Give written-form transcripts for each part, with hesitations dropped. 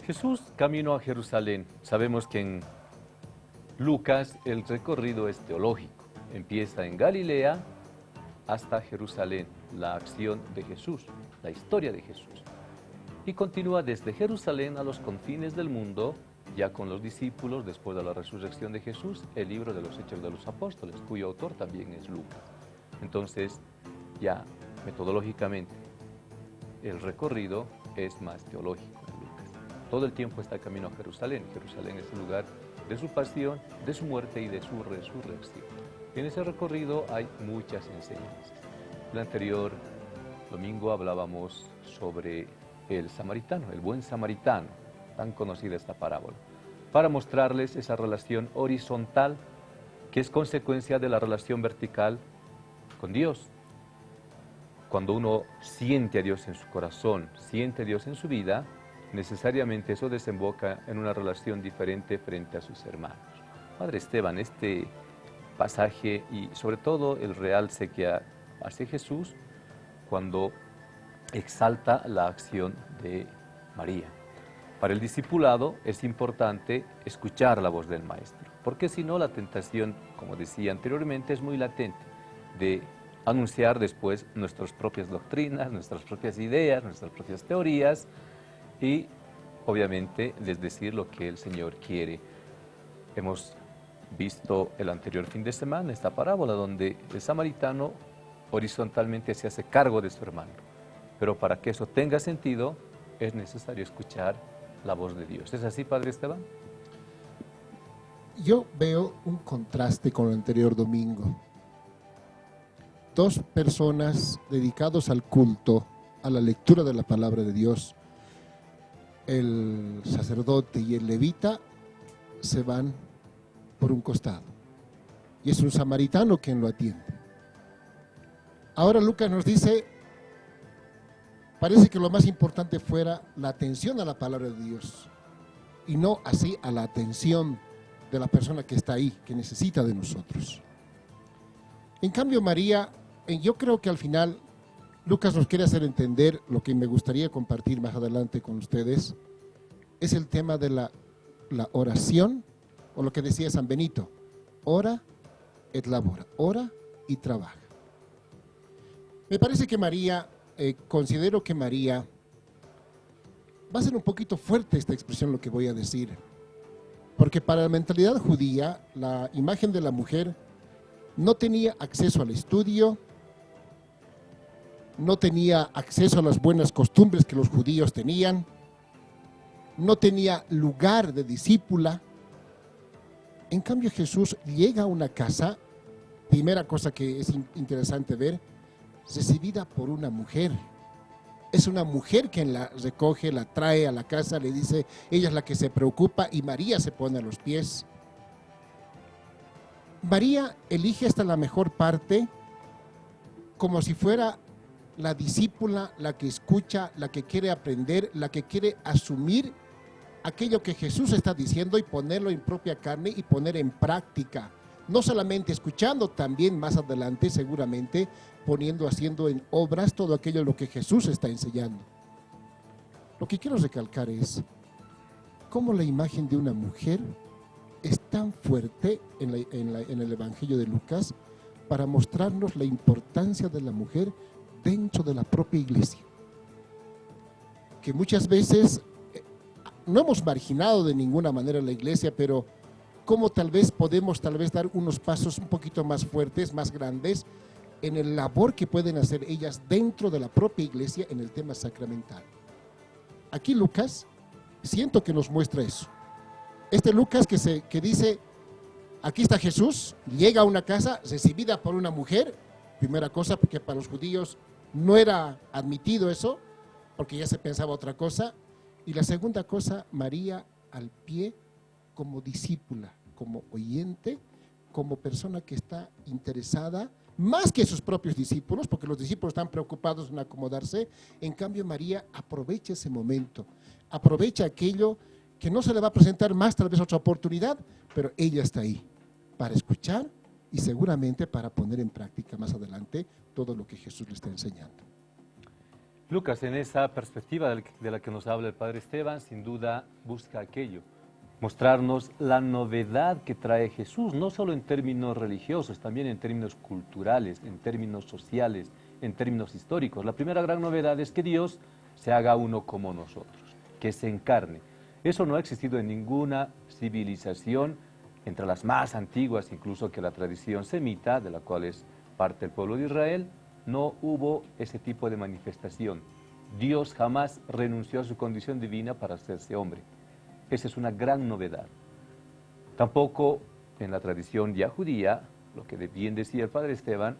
Jesús caminó a Jerusalén. Sabemos que en Lucas el recorrido es teológico. Empieza en Galilea hasta Jerusalén, la acción de Jesús, la historia de Jesús. Y continúa desde Jerusalén a los confines del mundo, ya con los discípulos, después de la resurrección de Jesús, el libro de los Hechos de los Apóstoles, cuyo autor también es Lucas. Entonces, ya metodológicamente, el recorrido es más teológico en Lucas. Todo el tiempo está camino a Jerusalén. Jerusalén es el lugar de su pasión, de su muerte y de su resurrección. En ese recorrido hay muchas enseñanzas. El anterior domingo hablábamos sobre el samaritano, el buen samaritano, tan conocida esta parábola, para mostrarles esa relación horizontal que es consecuencia de la relación vertical con Dios. Cuando uno siente a Dios en su corazón, siente a Dios en su vida, necesariamente eso desemboca en una relación diferente frente a sus hermanos. Padre Esteban, este pasaje y sobre todo el realce que hace Jesús cuando exalta la acción de María. Para el discipulado es importante escuchar la voz del Maestro, porque si no la tentación, como decía anteriormente, es muy latente de anunciar después nuestras propias doctrinas, nuestras propias ideas, nuestras propias teorías y obviamente les decir lo que el Señor quiere. Hemos visto el anterior fin de semana esta parábola donde el samaritano horizontalmente se hace cargo de su hermano. Pero para que eso tenga sentido, es necesario escuchar la voz de Dios. ¿Es así, Padre Esteban? Yo veo un contraste con el anterior domingo. Dos personas dedicados al culto, a la lectura de la palabra de Dios, el sacerdote y el levita, se van por un costado. Y es un samaritano quien lo atiende. Ahora Lucas nos dice, parece que lo más importante fuera la atención a la palabra de Dios y no así a la atención de la persona que está ahí, que necesita de nosotros. En cambio, María, yo creo que al final Lucas nos quiere hacer entender lo que me gustaría compartir más adelante con ustedes, es el tema de la oración, o lo que decía San Benito, ora et labora, ora y trabaja. Me parece que María, considero que María, va a ser un poquito fuerte esta expresión lo que voy a decir, porque para la mentalidad judía, la imagen de la mujer no tenía acceso al estudio, no tenía acceso a las buenas costumbres que los judíos tenían, no tenía lugar de discípula. En cambio, Jesús llega a una casa, primera cosa que es interesante ver, recibida por una mujer. Es una mujer quien la recoge, la trae a la casa, le dice, ella es la que se preocupa y María se pone a los pies. María elige hasta la mejor parte como si fuera la discípula, la que escucha, la que quiere aprender, la que quiere asumir aquello que Jesús está diciendo y ponerlo en propia carne y poner en práctica. No solamente escuchando, también más adelante seguramente haciendo en obras todo aquello lo que Jesús está enseñando. Lo que quiero recalcar es cómo la imagen de una mujer es tan fuerte en el Evangelio de Lucas para mostrarnos la importancia de la mujer dentro de la propia iglesia. Que muchas veces no hemos marginado de ninguna manera la iglesia, pero cómo podemos dar unos pasos un poquito más fuertes, más grandes, en el labor que pueden hacer ellas dentro de la propia iglesia en el tema sacramental. Aquí Lucas, siento que nos muestra eso. Este Lucas que dice, aquí está Jesús, llega a una casa recibida por una mujer, primera cosa, porque para los judíos no era admitido eso, porque ya se pensaba otra cosa, y la segunda cosa, María al pie como discípula, como oyente, como persona que está interesada, más que sus propios discípulos, porque los discípulos están preocupados en acomodarse. En cambio, María aprovecha ese momento, aprovecha aquello que no se le va a presentar más, tal vez otra oportunidad, pero ella está ahí para escuchar y seguramente para poner en práctica más adelante todo lo que Jesús le está enseñando. Lucas, en esa perspectiva de la que nos habla el Padre Esteban, sin duda busca aquello, mostrarnos la novedad que trae Jesús, no solo en términos religiosos, también en términos culturales, en términos sociales, en términos históricos. La primera gran novedad es que Dios se haga uno como nosotros, que se encarne. Eso no ha existido en ninguna civilización, entre las más antiguas, incluso que la tradición semita, de la cual es parte el pueblo de Israel, no hubo ese tipo de manifestación. Dios jamás renunció a su condición divina para hacerse hombre. Esa es una gran novedad. Tampoco en la tradición ya judía, lo que bien decía el Padre Esteban,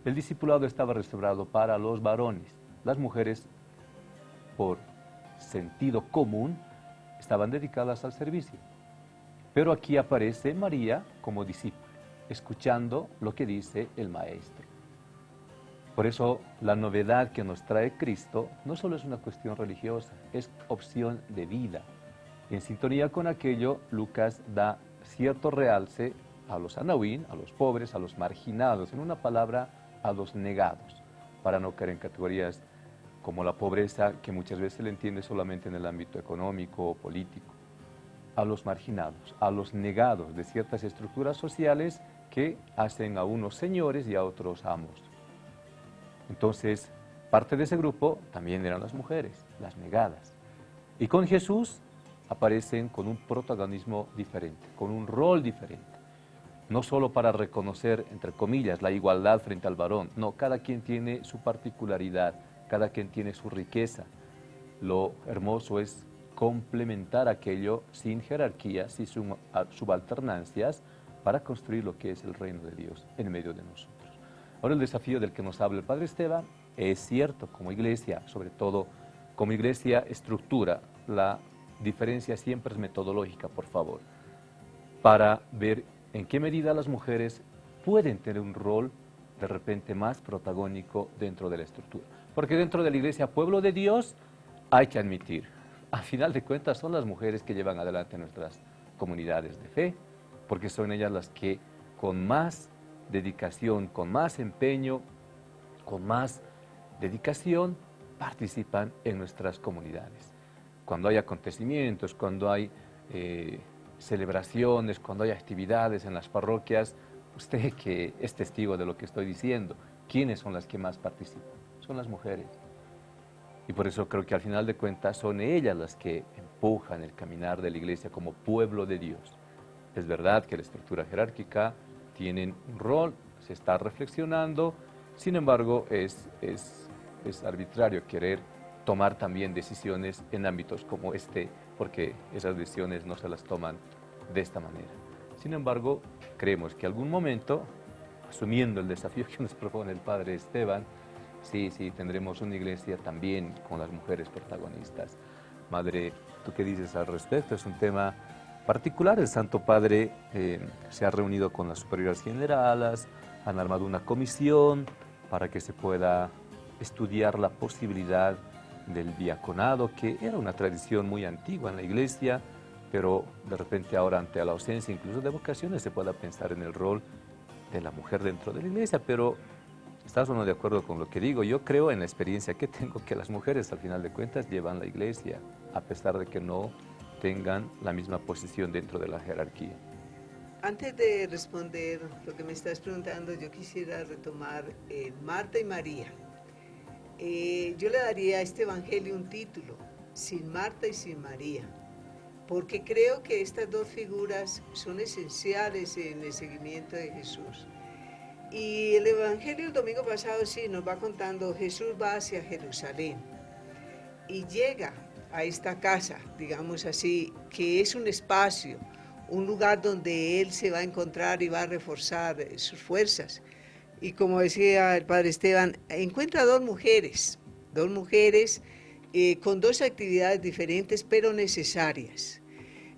el discipulado estaba reservado para los varones. Las mujeres, por sentido común, estaban dedicadas al servicio. Pero aquí aparece María como discípula, escuchando lo que dice el Maestro. Por eso la novedad que nos trae Cristo no solo es una cuestión religiosa, es opción de vida. Y en sintonía con aquello, Lucas da cierto realce a los anahuín, a los pobres, a los marginados, en una palabra, a los negados, para no caer en categorías como la pobreza, que muchas veces se le entiende solamente en el ámbito económico o político, a los marginados, a los negados de ciertas estructuras sociales que hacen a unos señores y a otros amos. Entonces, parte de ese grupo también eran las mujeres, las negadas. Y con Jesús aparecen con un protagonismo diferente, con un rol diferente. No solo para reconocer, entre comillas, la igualdad frente al varón, no, cada quien tiene su particularidad, cada quien tiene su riqueza. Lo hermoso es complementar aquello sin jerarquías y subalternancias para construir lo que es el reino de Dios en medio de nosotros. Ahora el desafío del que nos habla el Padre Esteban es cierto, como iglesia, sobre todo como iglesia estructura, la diferencia siempre es metodológica, por favor, para ver en qué medida las mujeres pueden tener un rol de repente más protagónico dentro de la estructura. Porque dentro de la iglesia, pueblo de Dios, hay que admitir, a final de cuentas son las mujeres que llevan adelante nuestras comunidades de fe, porque son ellas las que con más dedicación, con más empeño, con más dedicación, participan en nuestras comunidades. Cuando hay acontecimientos, cuando hay celebraciones, cuando hay actividades en las parroquias, usted que es testigo de lo que estoy diciendo, ¿quiénes son las que más participan? Son las mujeres. Y por eso creo que al final de cuentas son ellas las que empujan el caminar de la iglesia como pueblo de Dios. Es verdad que la estructura jerárquica tiene un rol, se está reflexionando, sin embargo es arbitrario querer tomar también decisiones en ámbitos como este, porque esas decisiones no se las toman de esta manera. Sin embargo, creemos que algún momento, asumiendo el desafío que nos propone el Padre Esteban, sí, tendremos una iglesia también con las mujeres protagonistas. Madre, ¿tú qué dices al respecto? Es un tema particular. El Santo Padre se ha reunido con las superiores generales, han armado una comisión para que se pueda estudiar la posibilidad del diaconado, que era una tradición muy antigua en la iglesia, pero de repente ahora ante la ausencia incluso de vocaciones se pueda pensar en el rol de la mujer dentro de la iglesia. Pero ¿estás o no de acuerdo con lo que digo? Yo creo en la experiencia que tengo que las mujeres al final de cuentas llevan la iglesia, a pesar de que no tengan la misma posición dentro de la jerarquía. Antes de responder lo que me estás preguntando, yo quisiera retomar Marta y María. Yo le daría a este evangelio un título, Sin Marta y sin María, porque creo que estas dos figuras son esenciales en el seguimiento de Jesús. Y el evangelio el domingo pasado sí nos va contando, Jesús va hacia Jerusalén y llega a esta casa, digamos así, que es un espacio, un lugar donde él se va a encontrar y va a reforzar sus fuerzas. Y como decía el Padre Esteban, encuentra dos mujeres con dos actividades diferentes pero necesarias.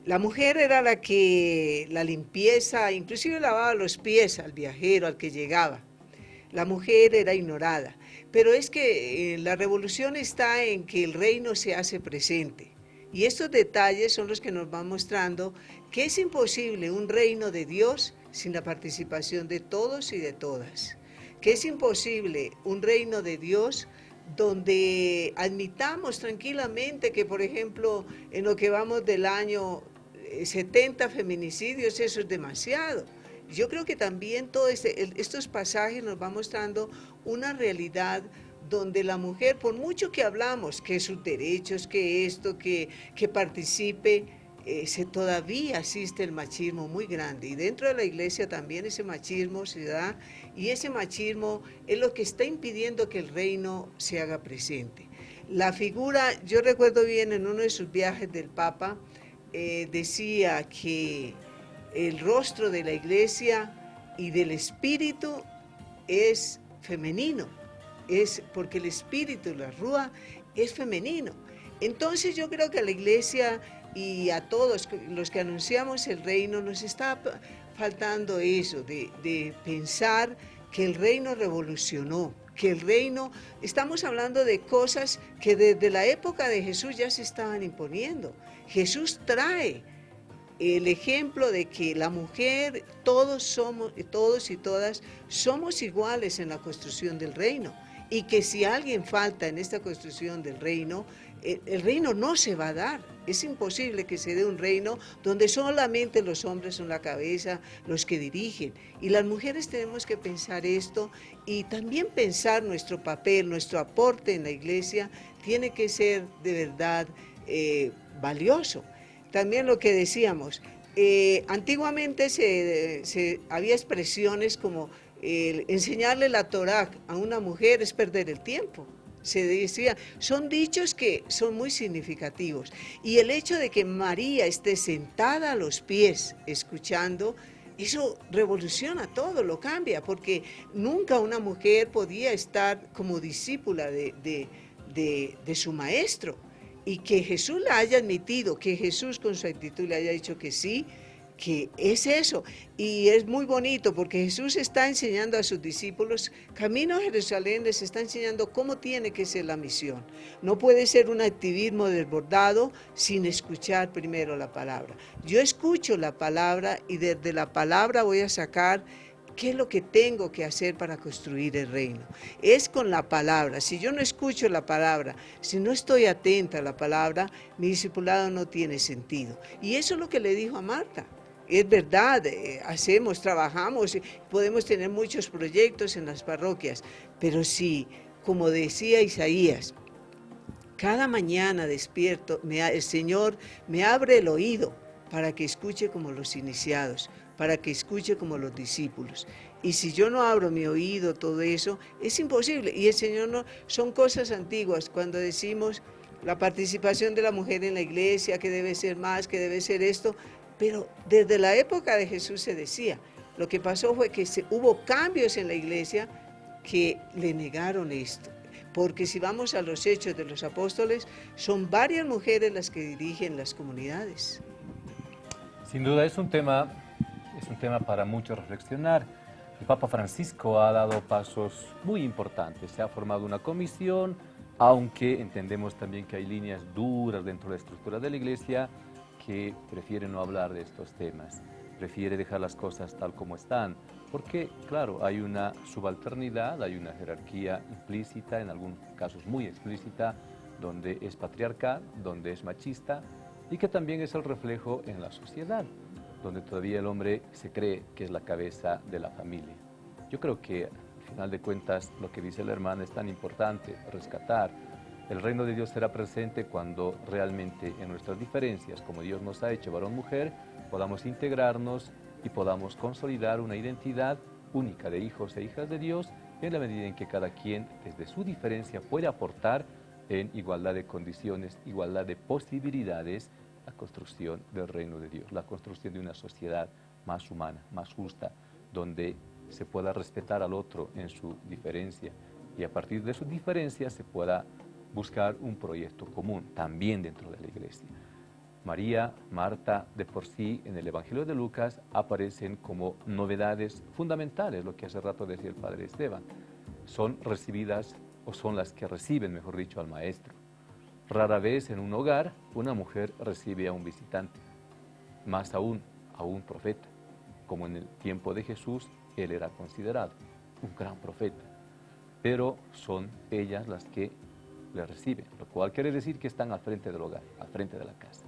La mujer era la limpieza, inclusive lavaba los pies al viajero, al que llegaba. La mujer era ignorada, pero es que la revolución está en que el reino se hace presente. Y estos detalles son los que nos van mostrando que es imposible un reino de Dios sin la participación de todos y de todas. Que es imposible un reino de Dios donde admitamos tranquilamente que, por ejemplo, en lo que vamos del año, 70 feminicidios, eso es demasiado. Yo creo que también todos estos pasajes nos van mostrando una realidad donde la mujer, por mucho que hablamos, que sus derechos, que esto, que participe, todavía existe el machismo muy grande, y dentro de la iglesia también ese machismo se da, y ese machismo es lo que está impidiendo que el reino se haga presente. La figura, yo recuerdo bien en uno de sus viajes del Papa, decía que el rostro de la iglesia y del espíritu es femenino, es porque el espíritu, la rúa, es femenino. Entonces yo creo que a la iglesia y a todos los que anunciamos el reino nos está faltando eso, de pensar que el reino revolucionó, que el reino, estamos hablando de cosas que desde la época de Jesús ya se estaban imponiendo. Jesús trae el ejemplo de que la mujer, todos y todas somos iguales en la construcción del reino, y que si alguien falta en esta construcción del reino, el reino no se va a dar. Es imposible que se dé un reino donde solamente los hombres son la cabeza, los que dirigen. Y las mujeres tenemos que pensar esto, y también pensar nuestro papel, nuestro aporte en la iglesia tiene que ser de verdad valioso. También lo que decíamos, antiguamente había expresiones como enseñarle la Torá a una mujer es perder el tiempo. Se decía, son dichos que son muy significativos. Y el hecho de que María esté sentada a los pies escuchando, eso revoluciona todo, lo cambia, porque nunca una mujer podía estar como discípula de su maestro. Y que Jesús la haya admitido, que Jesús con su actitud le haya dicho que sí, que es eso. Y es muy bonito porque Jesús está enseñando a sus discípulos, camino a Jerusalén les está enseñando cómo tiene que ser la misión. No puede ser un activismo desbordado sin escuchar primero la palabra. Yo escucho la palabra y desde la palabra voy a sacar ¿qué es lo que tengo que hacer para construir el reino? Es con la palabra. Si yo no escucho la palabra, si no estoy atenta a la palabra, mi discipulado no tiene sentido. Y eso es lo que le dijo a Marta. Es verdad, trabajamos, podemos tener muchos proyectos en las parroquias, pero si, como decía Isaías, cada mañana despierto, el Señor me abre el oído para que escuche como los iniciados, para que escuche como los discípulos. Y si yo no abro mi oído, todo eso, es imposible. Y el Señor no, son cosas antiguas, cuando decimos la participación de la mujer en la iglesia, que debe ser más, que debe ser esto, pero desde la época de Jesús se decía. Lo que pasó fue que hubo cambios en la iglesia que le negaron esto. Porque si vamos a los hechos de los apóstoles, son varias mujeres las que dirigen las comunidades. Sin duda es un tema para mucho reflexionar. El Papa Francisco ha dado pasos muy importantes. Se ha formado una comisión, aunque entendemos también que hay líneas duras dentro de la estructura de la Iglesia que prefiere no hablar de estos temas, prefiere dejar las cosas tal como están, porque, claro, hay una subalternidad, hay una jerarquía implícita, en algunos casos muy explícita, donde es patriarcal, donde es machista, y que también es el reflejo en la sociedad, donde todavía el hombre se cree que es la cabeza de la familia. Yo creo que, al final de cuentas, lo que dice la hermana es tan importante, rescatar. El reino de Dios será presente cuando realmente en nuestras diferencias, como Dios nos ha hecho varón-mujer, podamos integrarnos y podamos consolidar una identidad única de hijos e hijas de Dios, en la medida en que cada quien, desde su diferencia, puede aportar en igualdad de condiciones, igualdad de posibilidades, la construcción del reino de Dios, la construcción de una sociedad más humana, más justa, donde se pueda respetar al otro en su diferencia y a partir de su diferencia se pueda buscar un proyecto común, también dentro de la iglesia. María, Marta, de por sí, en el Evangelio de Lucas, aparecen como novedades fundamentales, lo que hace rato decía el padre Esteban. Son recibidas, o son las que reciben, mejor dicho, al maestro. Rara vez en un hogar una mujer recibe a un visitante, más aún a un profeta, como en el tiempo de Jesús, él era considerado un gran profeta. pero son ellas las que le reciben, lo cual quiere decir que están al frente del hogar, al frente de la casa.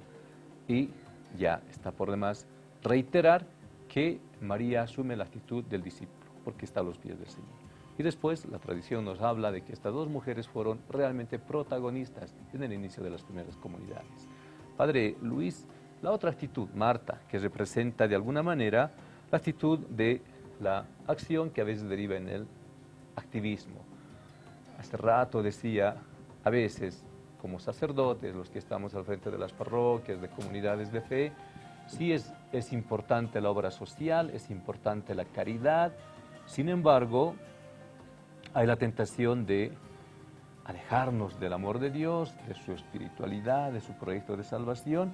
Y ya está por demás reiterar que María asume la actitud del discípulo, porque está a los pies del Señor. Y después la tradición nos habla de que estas dos mujeres fueron realmente protagonistas en el inicio de las primeras comunidades. Padre Luis, la otra actitud, Marta, que representa de alguna manera la actitud de la acción que a veces deriva en el activismo. Hace rato decía, a veces como sacerdotes, los que estamos al frente de las parroquias, de comunidades de fe, sí es importante la obra social, es importante la caridad, sin embargo, hay la tentación de alejarnos del amor de Dios, de su espiritualidad, de su proyecto de salvación.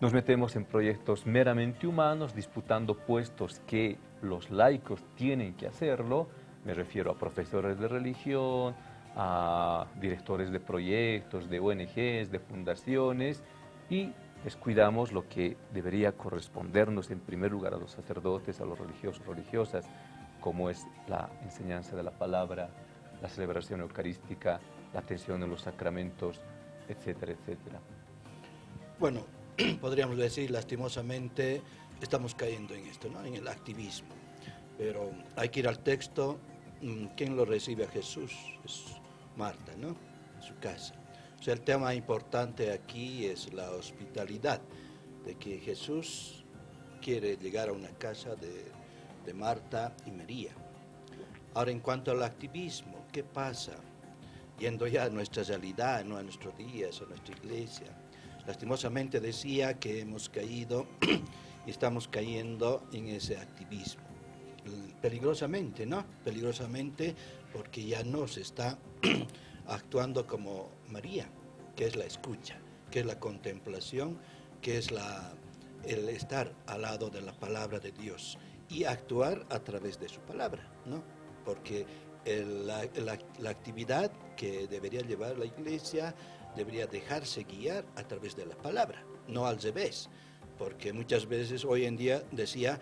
Nos metemos en proyectos meramente humanos, disputando puestos que los laicos tienen que hacerlo. Me refiero a profesores de religión, a directores de proyectos, de ONGs, de fundaciones, y descuidamos lo que debería correspondernos en primer lugar a los sacerdotes, a los religiosos, religiosas, como es la enseñanza de la palabra, la celebración eucarística, la atención en los sacramentos, etcétera, etcétera. Bueno, podríamos decir, lastimosamente, estamos cayendo en esto, ¿no? En el activismo. Pero hay que ir al texto. ¿Quién lo recibe a Jesús? Es Marta, ¿no? En su casa. O sea, el tema importante aquí es la hospitalidad, de que Jesús quiere llegar a una casa de Marta y María. Ahora, en cuanto al activismo, ¿qué pasa? Yendo ya a nuestra realidad, no a nuestros días, a nuestra iglesia. Lastimosamente decía que hemos caído y estamos cayendo en ese activismo. Peligrosamente, ¿no? Peligrosamente porque ya no se está actuando como María, que es la escucha, que es la contemplación, que es el estar al lado de la palabra de Dios y actuar a través de su palabra, ¿no? Porque la actividad que debería llevar la iglesia debería dejarse guiar a través de la palabra, no al revés, porque muchas veces hoy en día, decía,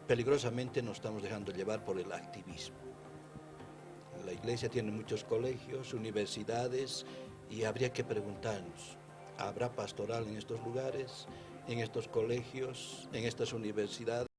peligrosamente nos estamos dejando llevar por el activismo. La iglesia tiene muchos colegios, universidades, y habría que preguntarnos, ¿habrá pastoral en estos lugares, en estos colegios, en estas universidades?